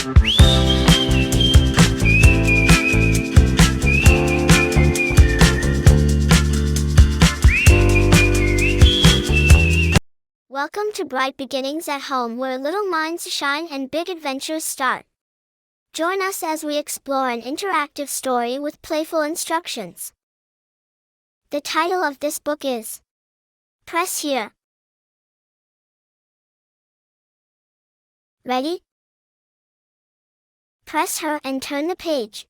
Welcome to Bright Beginnings at Home, where little minds shine and big adventures start. Join us as we explore an interactive story with playful instructions. The title of this book is Press Here. Ready? Press her and turn the page.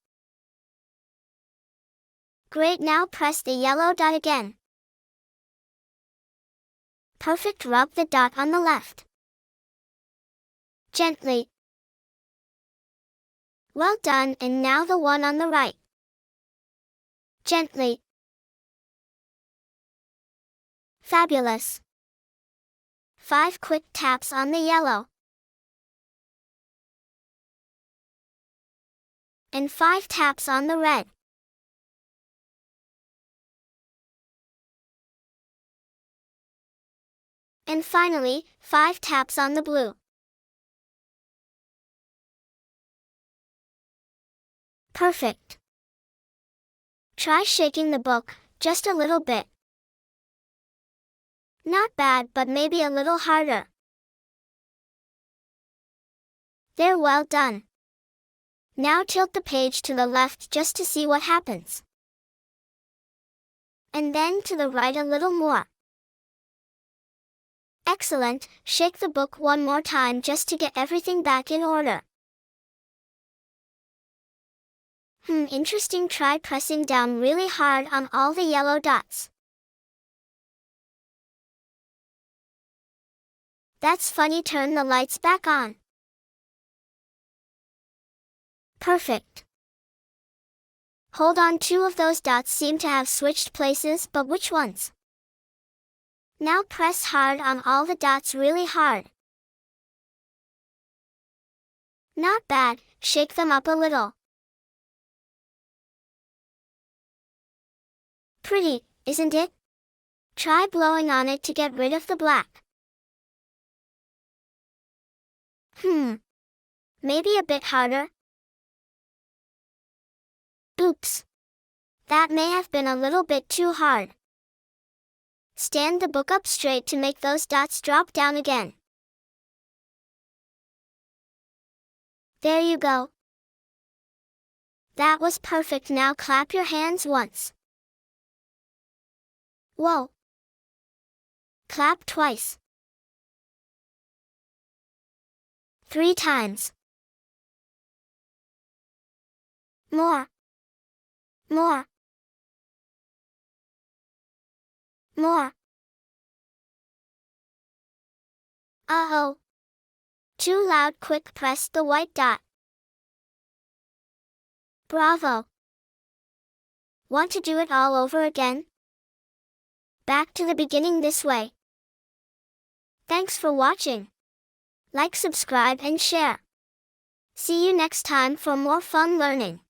Great, now press the yellow dot again. Perfect, rub the dot on the left. Gently. Well done, and now the one on the right. Gently. Fabulous. 5 quick taps on the yellow. And 5 taps on the red. And finally, 5 taps on the blue. Perfect. Try shaking the book, just a little bit. Not bad, but maybe a little harder. There, well done. Now tilt the page to the left just to see what happens. And then to the right a little more. Excellent, shake the book one more time just to get everything back in order. Interesting, try pressing down really hard on all the yellow dots. That's funny, turn the lights back on. Perfect. Hold on, 2 of those dots seem to have switched places, but which ones? Now press hard on all the dots, really hard. Not bad, shake them up a little. Pretty, isn't it? Try blowing on it to get rid of the black. Maybe a bit harder. Oops. That may have been a little bit too hard. Stand the book up straight to make those dots drop down again. There you go. That was perfect, now clap your hands once. Whoa. Clap twice. 3 times. More. More. More. Uh-oh. Too loud, quick, press the white dot. Bravo. Want to do it all over again? Back to the beginning this way. Thanks for watching. Like, subscribe, and share. See you next time for more fun learning.